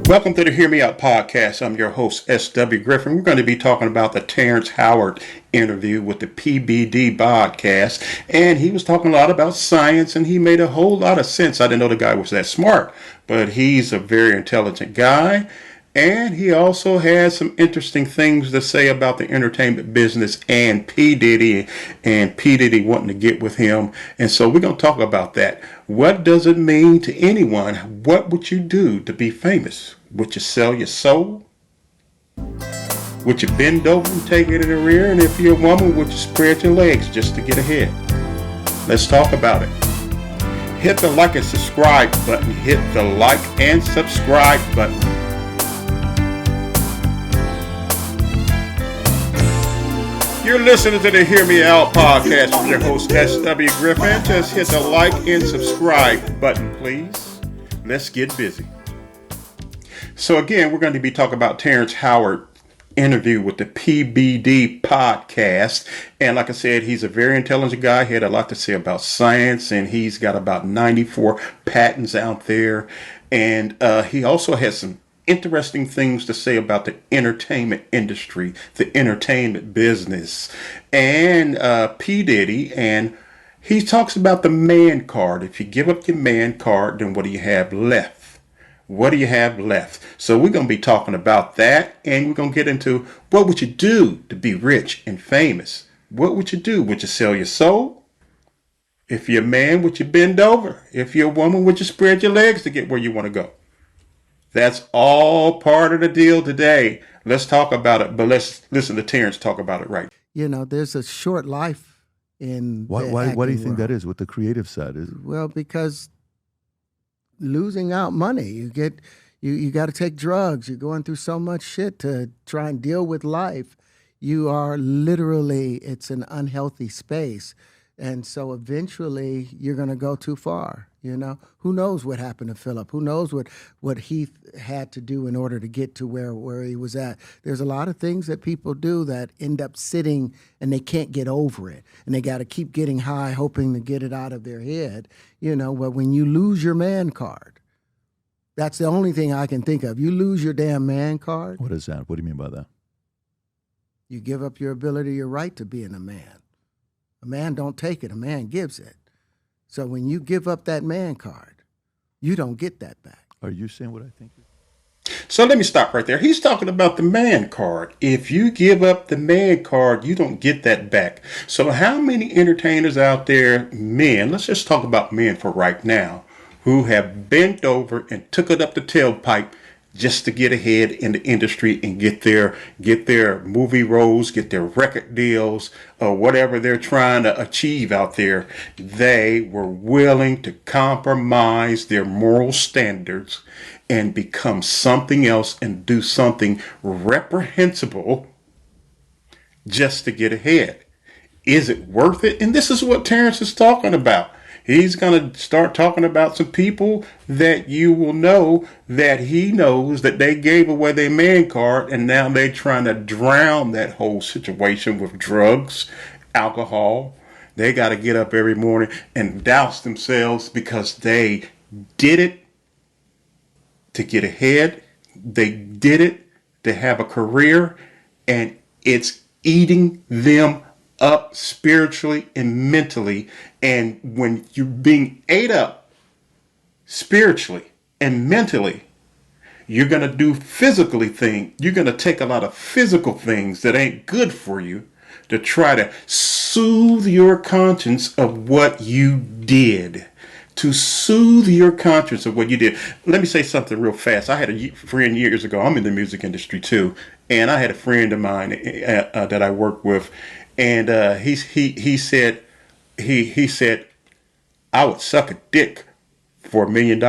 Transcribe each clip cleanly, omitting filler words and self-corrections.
Welcome to the Hear Me Out podcast. I'm your host, S.W. Griffin. We're going to be talking about the Terrence Howard interview with the PBD podcast. And he was talking a lot about science, and he made a whole lot of sense. I didn't know the guy was that smart, but he's a very intelligent guy. And he also has some interesting things to say about the entertainment business and P. Diddy wanting to get with him. And so we're going to talk about that. What does it mean to anyone? What would you do to be famous? Would you sell your soul? Would you bend over and take it in the rear? And if you're a woman, would you spread your legs just to get ahead? Let's talk about it. Hit the like and subscribe button. Hit the like and subscribe button. You're listening to the Hear Me Out podcast with your host, S.W. Griffin. Just hit the like and subscribe button, please. Let's get busy. So again, we're going to be talking about Terrence Howard interview with the PBD podcast. And like I said, he's a very intelligent guy. He had a lot to say about science, and he's got about 94 patents out there. And he also has some interesting things to say about the entertainment industry, the entertainment business, and P. Diddy. And he talks about the man card. If you give up your man card, then what do you have left? What do you have left? So we're going to be talking about that, and we're going to get into what would you do to be rich and famous? What would you do? Would you sell your soul? If you're a man, would you bend over? If you're a woman, would you spread your legs to get where you want to go? That's all part of the deal today. Let's talk about it, but let's listen to Terrence talk about it right. You know, there's a short life in Why do you think that is? What the creative side is? Well, because losing out money, you got to take drugs. You're going through so much shit to try and deal with life. You are literally, it's an unhealthy space. And so eventually you're going to go too far, you know? Who knows what happened to Philip? Who knows what he had to do in order to get to where he was at? There's a lot of things that people do that end up sitting and they can't get over it. And they got to keep getting high, hoping to get it out of their head, you know? But when you lose your man card, that's the only thing I can think of. You lose your damn man card. What is that? What do you mean by that? You give up your ability, your right to being a man. A man don't take it, a man gives it. So when you give up that man card, you don't get that back. Are you saying what I think? So let me stop right there. He's talking about the man card. If you give up the man card, you don't get that back. So how many entertainers out there, men, let's just talk about men for right now, who have bent over and took it up the tailpipe just to get ahead in the industry and get their movie roles, get their record deals, or whatever they're trying to achieve out there. They were willing to compromise their moral standards and become something else and do something reprehensible just to get ahead. Is it worth it? And this is what Terrence is talking about. He's going to start talking about some people that you will know that he knows that they gave away their man card, and now they're trying to drown that whole situation with drugs, alcohol. They got to get up every morning and douse themselves because they did it to get ahead. They did it to have a career, and it's eating them up spiritually and mentally. And when you're being ate up spiritually and mentally, you're going to do physically things. You're going to take a lot of physical things that ain't good for you to try to soothe your conscience of what you did. To soothe your conscience of what you did. Let me say something real fast. I had a friend years ago. I'm in the music industry too. And I had a friend of mine that I worked with. And he said, I would suck a dick for $1 million.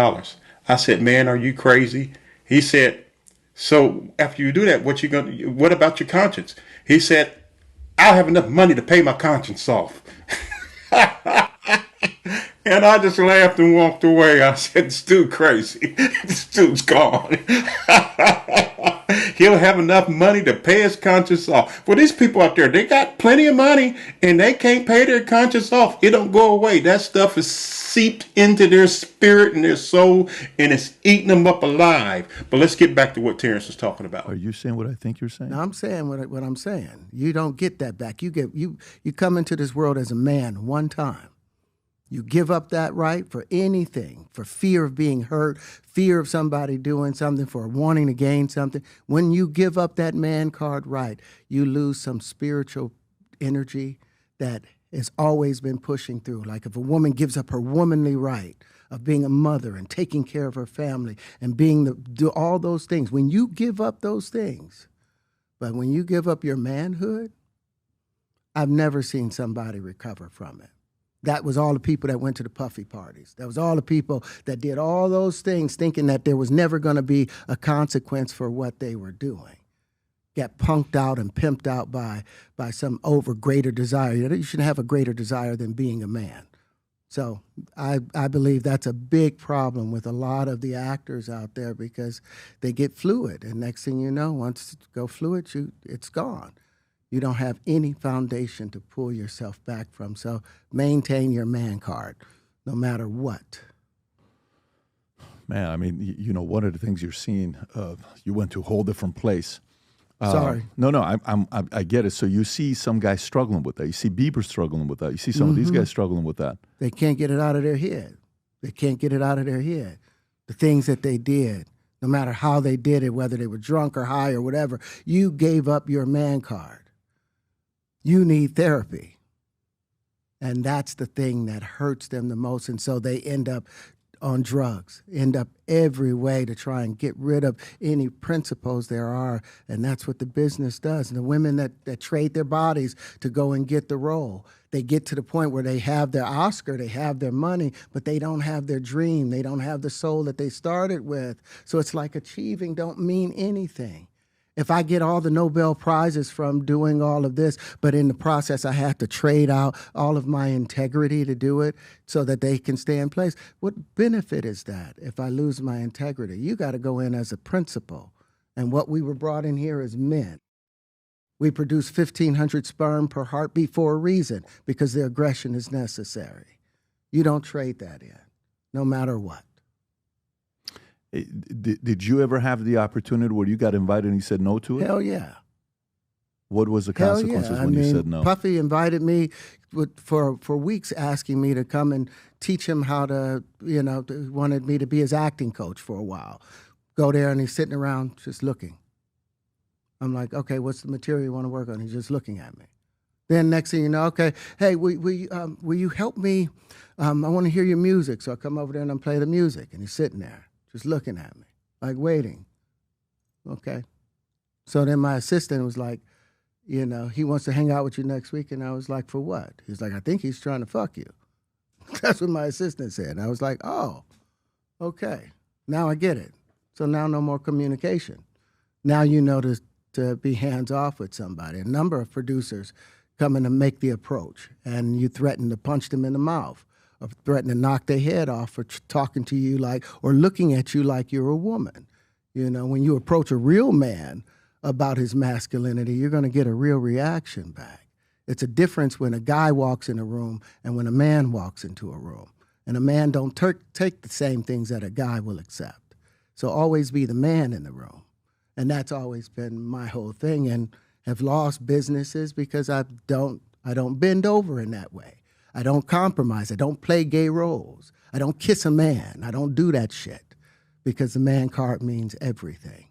I said, man, are you crazy? He said, so after you do that, what about your conscience? He said, I'll have enough money to pay my conscience off. And I just laughed and walked away. I said, this dude crazy. This dude's gone. He'll have enough money to pay his conscience off. Well, these people out there, they got plenty of money and they can't pay their conscience off. It don't go away. That stuff is seeped into their spirit and their soul, and it's eating them up alive. But let's get back to what Terrence is talking about. Are you saying what I think you're saying? Now I'm saying what I'm saying. You don't get that back. You come into this world as a man one time. You give up that right for anything, for fear of being hurt, fear of somebody doing something, for wanting to gain something. When you give up that man card right, you lose some spiritual energy that has always been pushing through. Like if a woman gives up her womanly right of being a mother and taking care of her family and do all those things, when you give up those things, but when you give up your manhood, I've never seen somebody recover from it. That was all the people that went to the puffy parties. That was all the people that did all those things thinking that there was never going to be a consequence for what they were doing. Got punked out and pimped out by some greater desire. You shouldn't have a greater desire than being a man. So I believe that's a big problem with a lot of the actors out there because they get fluid. And next thing you know, once you go fluid, it's gone. You don't have any foundation to pull yourself back from. So maintain your man card, no matter what. Man, I mean, one of the things you're seeing, you went to a whole different place. Sorry. No, I get it. So you see some guys struggling with that. You see Bieber struggling with that. You see some of these guys struggling with that. They can't get it out of their head. They can't get it out of their head. The things that they did, no matter how they did it, whether they were drunk or high or whatever, you gave up your man card. You need therapy. And that's the thing that hurts them the most. And so they end up on drugs, end up every way to try and get rid of any principles there are. And that's what the business does. And the women that trade their bodies to go and get the role, they get to the point where they have their Oscar, they have their money, but they don't have their dream. They don't have the soul that they started with. So it's like achieving don't mean anything. If I get all the Nobel Prizes from doing all of this, but in the process I have to trade out all of my integrity to do it so that they can stay in place, what benefit is that if I lose my integrity? You got to go in as a principal. And what we were brought in here as men. We produce 1,500 sperm per heartbeat for a reason, because the aggression is necessary. You don't trade that in, no matter what. Did you ever have the opportunity where you got invited and you said no to it? Hell yeah. What was the consequences when you said no? Puffy invited me for weeks, asking me to come and teach him how to, wanted me to be his acting coach for a while. Go there and he's sitting around just looking. I'm like, okay, what's the material you want to work on? He's just looking at me. Then next thing you know, okay, hey, will you help me? I want to hear your music. So I come over there and I play the music. And he's sitting there just looking at me, like waiting. Okay. So then my assistant was like, he wants to hang out with you next week. And I was like, for what? He's like, I think he's trying to fuck you. That's what my assistant said. And I was like, oh, okay. Now I get it. So now no more communication. Now you know to be hands off with somebody. A number of producers come in to make the approach, and you threaten to punch them in the mouth, or threaten to knock their head off for talking to you or looking at you like you're a woman. When you approach a real man about his masculinity, you're going to get a real reaction back. It's a difference when a guy walks in a room and when a man walks into a room. And a man don't take the same things that a guy will accept. So always be the man in the room. And that's always been my whole thing, and have lost businesses because I don't bend over in that way. I don't compromise. I don't play gay roles. I don't kiss a man. I don't do that shit, because the man card means everything.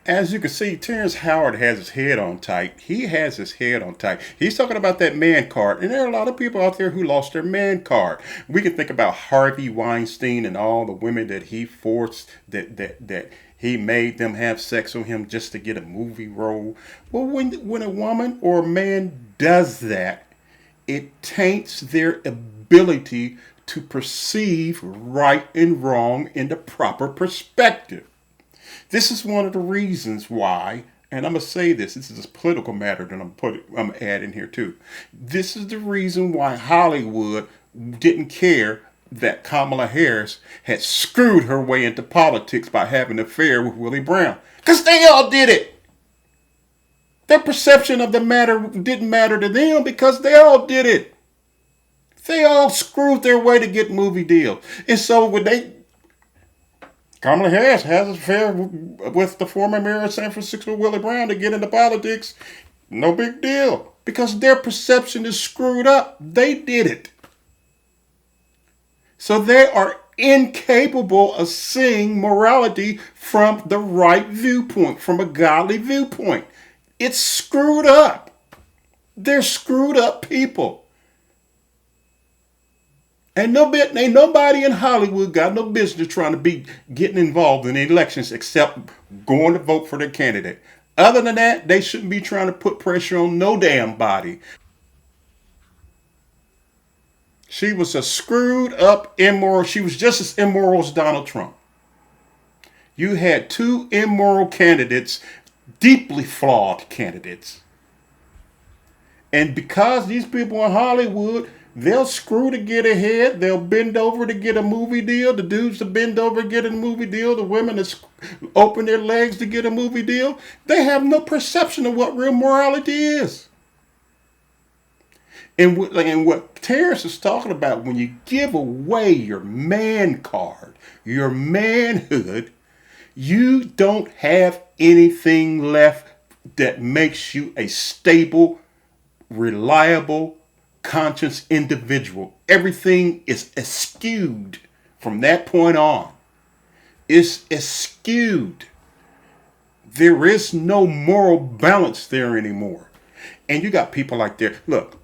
As you can see, Terrence Howard has his head on tight. He has his head on tight. He's talking about that man card. And there are a lot of people out there who lost their man card. We can think about Harvey Weinstein and all the women that he forced, that he made them have sex with him just to get a movie role. Well, when a woman or a man does that, it taints their ability to perceive right and wrong in the proper perspective. This is one of the reasons why, and I'm going to say this is a political matter that I'm adding here too. This is the reason why Hollywood didn't care that Kamala Harris had screwed her way into politics by having an affair with Willie Brown. Because they all did it. Their perception of the matter didn't matter to them because they all did it. They all screwed their way to get movie deals. And so Kamala Harris has an affair with the former mayor of San Francisco, Willie Brown, to get into politics. No big deal. Because their perception is screwed up. They did it. So they are incapable of seeing morality from the right viewpoint, from a godly viewpoint. It's screwed up. They're screwed up people. Ain't nobody in Hollywood got no business trying to be getting involved in elections except going to vote for their candidate. Other than that, they shouldn't be trying to put pressure on no damn body. She was a screwed up, immoral. She was just as immoral as Donald Trump. You had two immoral candidates, deeply flawed candidates. And because these people in Hollywood, they'll screw to get ahead. They'll bend over to get a movie deal. The dudes to bend over to get a movie deal. The women to open their legs to get a movie deal. They have no perception of what real morality is. And what Terrence is talking about, when you give away your man card, your manhood, you don't have anything left that makes you a stable, reliable, conscious individual. Everything is skewed from that point on. It's skewed. There is no moral balance there anymore. And you got people like that. Look,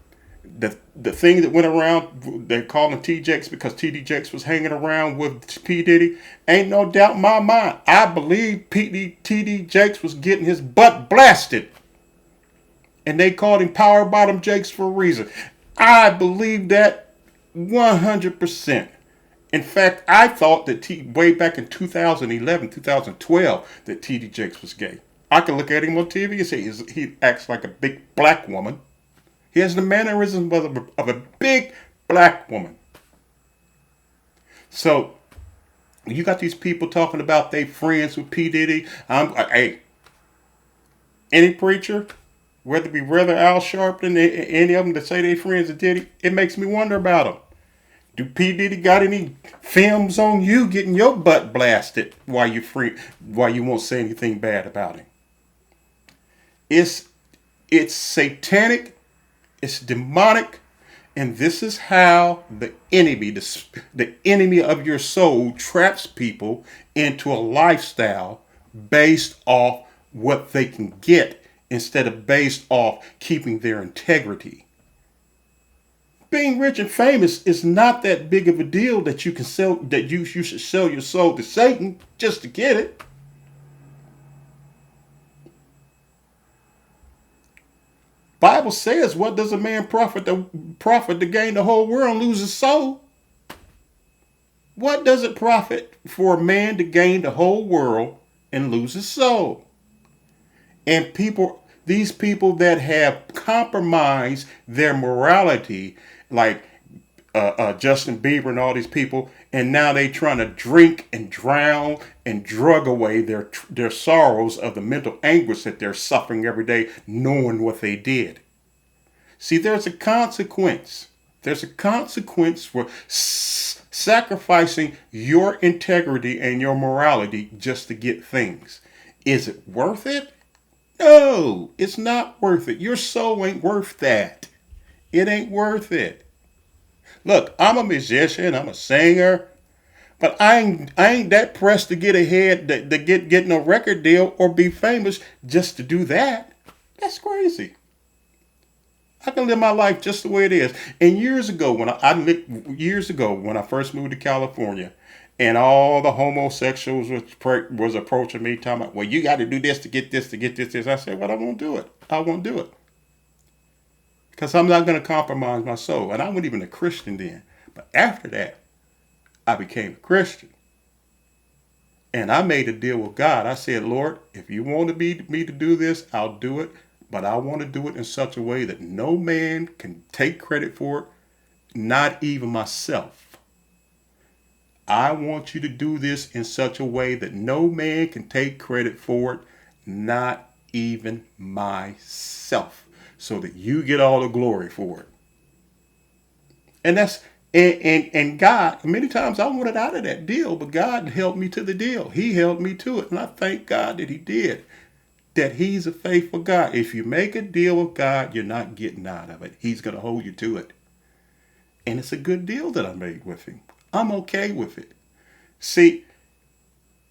the thing that went around, they called him T-Jakes because T.D. Jakes was hanging around with P. Diddy. Ain't no doubt in my mind. I believe T.D. Jakes was getting his butt blasted. And they called him Power Bottom Jakes for a reason. I believe that 100%. In fact, I thought that way back in 2011, 2012, that T.D. Jakes was gay. I could look at him on TV and say he acts like a big black woman. He has the mannerisms of a big black woman. So, you got these people talking about they friends with P. Diddy. Hey, any preacher, whether it be Brother Al Sharpton, any of them that say they friends with Diddy, it makes me wonder about them. Do P. Diddy got any films on you getting your butt blasted while you won't say anything bad about him? It's satanic, it's demonic, and this is how the enemy of your soul traps people into a lifestyle based off what they can get instead of based off keeping their integrity. Being rich and famous is not that big of a deal that you should sell your soul to Satan just to get it. Bible says, what does a man profit to gain the whole world and lose his soul? What does it profit for a man to gain the whole world and lose his soul? And these people that have compromised their morality, like Justin Bieber and all these people, and now they trying to drink and drown and drug away their sorrows of the mental anguish that they're suffering every day, knowing what they did. See, there's a consequence. There's a consequence for sacrificing your integrity and your morality just to get things. Is it worth it? No, it's not worth it. Your soul ain't worth that. It ain't worth it. Look, I'm a musician, I'm a singer, but I ain't that pressed to get ahead, to get no record deal or be famous just to do that. That's crazy. I can live my life just the way it is. And years ago when I first moved to California, and all the homosexuals was approaching me, talking about, well, you got to do this to get this. I said, well, I won't do it. I won't do it. Because I'm not going to compromise my soul. And I wasn't even a Christian then. But after that, I became a Christian. And I made a deal with God. I said, Lord, if you want me to do this, I'll do it. But I want to do it in such a way that no man can take credit for it, not even myself. I want you to do this in such a way that no man can take credit for it, not even myself, so that you get all the glory for it. And that's and God, many times I wanted out of that deal, but God held me to the deal. He held me to it, and I thank God that he did. That he's a faithful God. If you make a deal with God, you're not getting out of it. He's going to hold you to it. And it's a good deal that I made with him. I'm okay with it. See,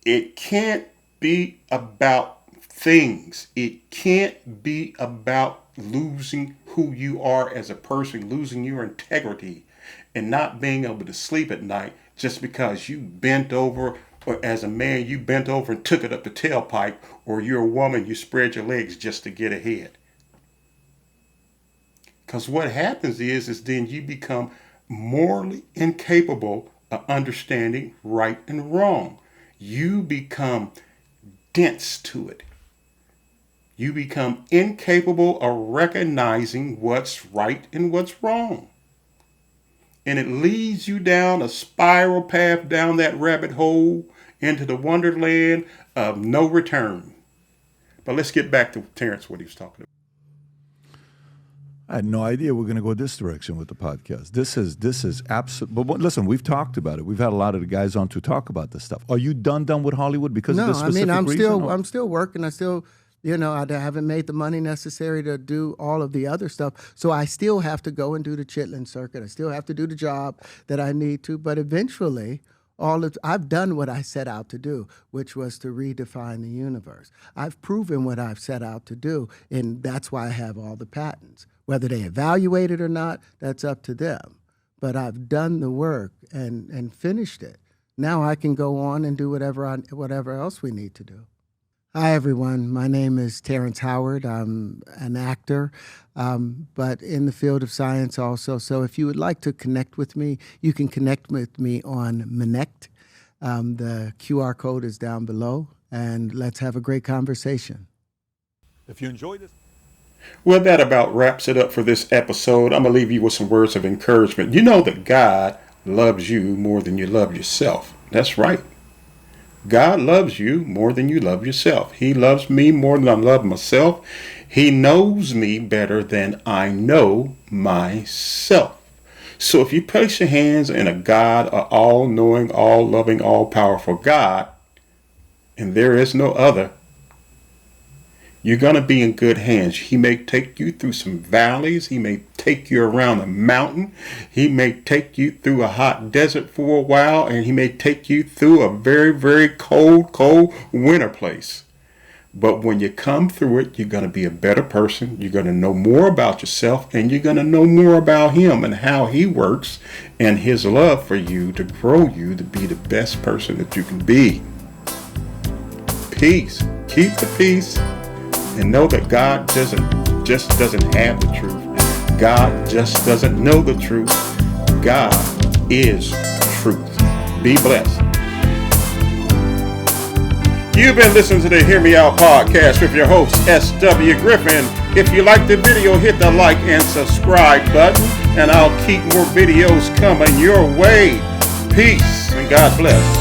it can't be about things. It can't be about losing who you are as a person, losing your integrity, and not being able to sleep at night just because you bent over, or as a man, you bent over and took it up the tailpipe, or you're a woman, you spread your legs just to get ahead. Because what happens is then you become morally incapable of understanding right and wrong. You become dense to it. You become incapable of recognizing what's right and what's wrong. And it leads you down a spiral path, down that rabbit hole, into the wonderland of no return. But let's get back to Terrence, what he was talking about. I had no idea we're going to go this direction with the podcast. This is absolute. But listen, we've talked about it. We've had a lot of the guys on to talk about this stuff. Are you done with Hollywood because of this specific reason? I'm still working. I still, I haven't made the money necessary to do all of the other stuff. So I still have to go and do the Chitlin circuit. I still have to do the job that I need to. But eventually, I've done what I set out to do, which was to redefine the universe. I've proven what I've set out to do, and that's why I have all the patents. Whether they evaluate it or not, that's up to them. But I've done the work and finished it. Now I can go on and do whatever else we need to do. Hi, everyone. My name is Terrence Howard. I'm an actor, but in the field of science also. So if you would like to connect with me, you can connect with me on Connect. The QR code is down below, and let's have a great conversation. If you enjoyed this. Well, that about wraps it up for this episode. I'm going to leave you with some words of encouragement. You know that God loves you more than you love yourself. That's right. God loves you more than you love yourself. He loves me more than I love myself. He knows me better than I know myself. So if you place your hands in a God, an all-knowing, all-loving, all-powerful God, and there is no other, you're going to be in good hands. He may take you through some valleys. He may take you around a mountain. He may take you through a hot desert for a while. And he may take you through a very, very cold winter place. But when you come through it, you're going to be a better person. You're going to know more about yourself. And you're going to know more about him and how he works and his love for you to grow you to be the best person that you can be. Peace. Keep the peace. And know that God just doesn't have the truth. God just doesn't know the truth. God is truth. Be blessed. You've been listening to the Hear Me Out podcast with your host, S.W. Griffin. If you like the video, hit the like and subscribe button, and I'll keep more videos coming your way. Peace and God bless.